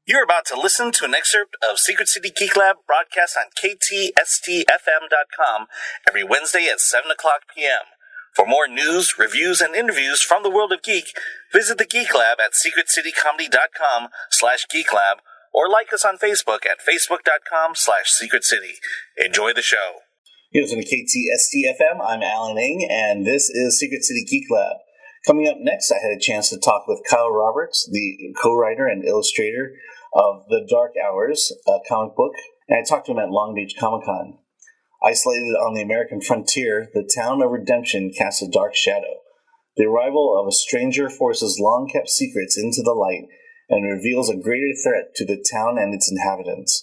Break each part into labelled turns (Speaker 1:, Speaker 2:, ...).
Speaker 1: You're about to listen to an excerpt of Secret City Geek Lab broadcast on KTSTFM.com every Wednesday at 7 o'clock p.m. For more news, reviews, and interviews from the world of geek, visit the Geek Lab at secretcitycomedy.com/geeklab or like us on Facebook at facebook.com/secretcity. Enjoy the show. You're listening to KTSTFM. I'm Alan Ng, and this is Secret City Geek Lab. Coming up next, I had a chance to talk with Kyle Roberts, the co-writer and illustrator of The Dark Hours, a comic book, and I talked to him at Long Beach Comic-Con. Isolated on the American frontier, the town of Redemption casts a dark shadow. The arrival of a stranger forces long-kept secrets into the light and reveals a greater threat to the town and its inhabitants.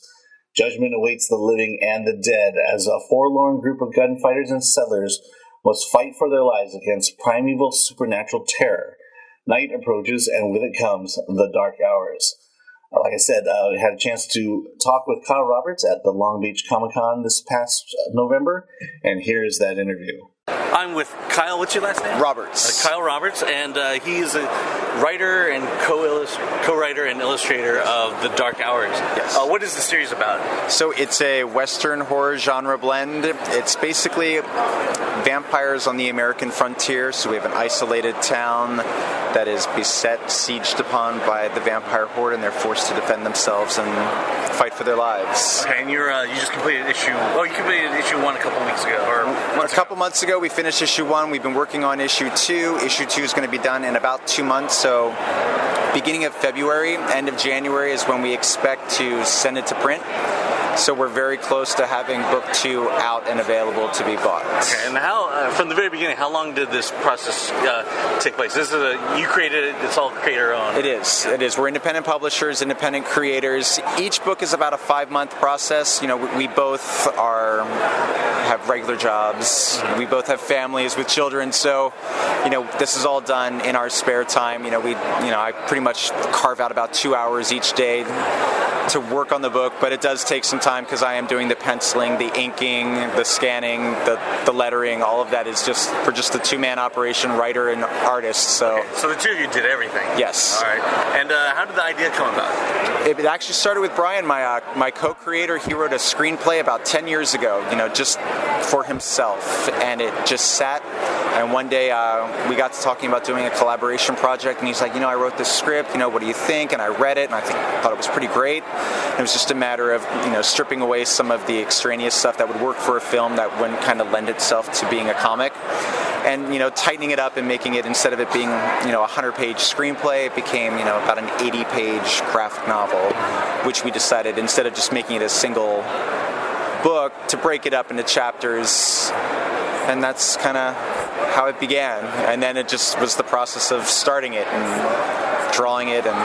Speaker 1: Judgment awaits the living and the dead as a forlorn group of gunfighters and settlers must fight for their lives against primeval supernatural terror. Night approaches, and with it comes the dark hours. Like I said, I had a chance to talk with Kyle Roberts at the Long Beach Comic-Con this past November, and here's that interview. I'm with Kyle. What's your last name?
Speaker 2: Roberts.
Speaker 1: Kyle Roberts, and he's a writer and co-writer and illustrator of The Dark Hours.
Speaker 2: Yes.
Speaker 1: What is the series about?
Speaker 2: So it's a Western horror genre blend. It's basically vampires on the American frontier. So we have an isolated town that is beset, sieged upon by the vampire horde, and they're forced to defend themselves and fight for their lives.
Speaker 1: Okay, and you just completed issue. Oh, you completed issue 1 a couple weeks ago, or
Speaker 2: a couple months ago. We finished issue 1. We've been working on issue 2. Issue 2 is going to be done in about 2 months. So beginning of February, end of January is when we expect to send it to print. So we're very close to having book 2 out and available to be bought.
Speaker 1: Okay, and how, from the very beginning, how long did this process take place? This is you created it, it's all creator-owned.
Speaker 2: It is. We're independent publishers, independent creators. Each book is about a 5-month process. You know, we both have regular jobs. We both have families with children, so, you know, this is all done in our spare time. I pretty much carve out about 2 hours each day to work on the book, but it does take some time because I am doing the penciling, the inking, the scanning, the lettering. All of that is just a 2-man operation, writer and artist. So,
Speaker 1: okay. So the two of you did everything.
Speaker 2: Yes.
Speaker 1: All right. And how did the idea come about?
Speaker 2: It actually started with Brian, my co-creator. He wrote a screenplay about 10 years ago, just for himself, and it just sat. And one day we got to talking about doing a collaboration project, and he's like, I wrote this script, what do you think? And I read it, and I thought it was pretty great. And it was just a matter of, stripping away some of the extraneous stuff that would work for a film that wouldn't kind of lend itself to being a comic. And, tightening it up and making it, instead of it being, a 100-page screenplay, it became, about an 80-page graphic novel, which we decided, instead of just making it a single book, to break it up into chapters. And that's kind of how it began. And then it just was the process of starting it and drawing it and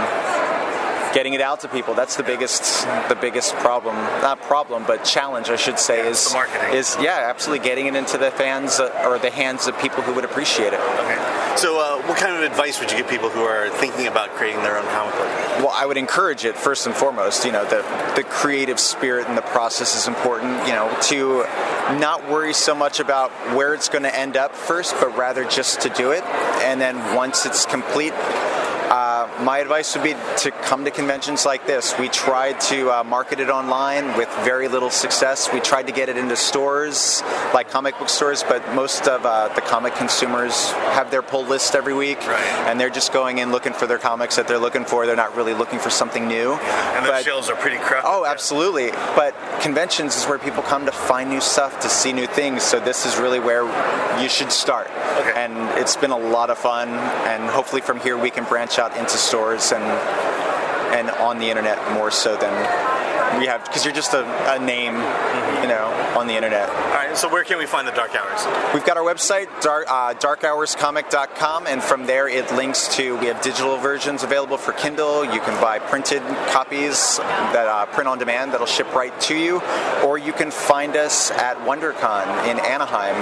Speaker 2: getting it out to people. That's the biggest problem, not problem, but challenge, I should say, is
Speaker 1: the marketing.
Speaker 2: Absolutely getting it into the fans or the hands of people who would appreciate it.
Speaker 1: Okay. So what kind of advice would you give people who are thinking about creating their own comic book?
Speaker 2: Well, I would encourage it first and foremost. The creative spirit and the process is important. To not worry so much about where it's going to end up first, but rather just to do it. And then once it's complete, my advice would be to come to conventions like this. We tried to market it online with very little success. We tried to get it into stores, like comic book stores, but most of the comic consumers have their pull list every week,
Speaker 1: right,
Speaker 2: and they're just going in looking for their comics that they're looking for. They're not really looking for something new.
Speaker 1: And the shelves are pretty crowded.
Speaker 2: Oh, absolutely. But conventions is where people come to find new stuff, to see new things, so this is really where you should start.
Speaker 1: Okay.
Speaker 2: And it's been a lot of fun, and hopefully from here we can branch out into stores and on the internet more so than we have, because you're just a name, on the internet.
Speaker 1: All right, so where can we find The Dark Hours?
Speaker 2: We've got our website, darkhourscomic.com, and from there it links to, we have digital versions available for Kindle. You can buy printed copies that print on demand that'll ship right to you, or you can find us at WonderCon in Anaheim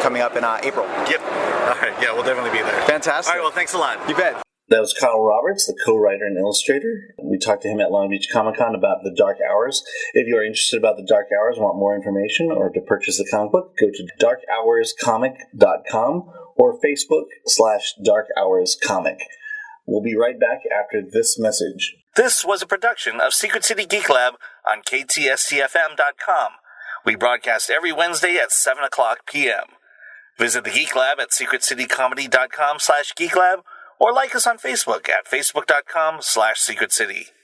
Speaker 2: coming up in April.
Speaker 1: Yep. All right, yeah, we'll definitely be there.
Speaker 2: Fantastic.
Speaker 1: All right, well, thanks a lot.
Speaker 2: You bet.
Speaker 1: That was Kyle Roberts, the co-writer and illustrator. We talked to him at Long Beach Comic-Con about The Dark Hours. If you are interested about The Dark Hours and want more information or to purchase the comic book, go to darkhourscomic.com or Facebook/darkhourscomic. We'll be right back after this message. This was a production of Secret City Geek Lab on KTSTFM.com. We broadcast every Wednesday at 7 o'clock p.m. Visit the Geek Lab at secretcitycomedy.com/geeklab or like us on Facebook at facebook.com/secretcity.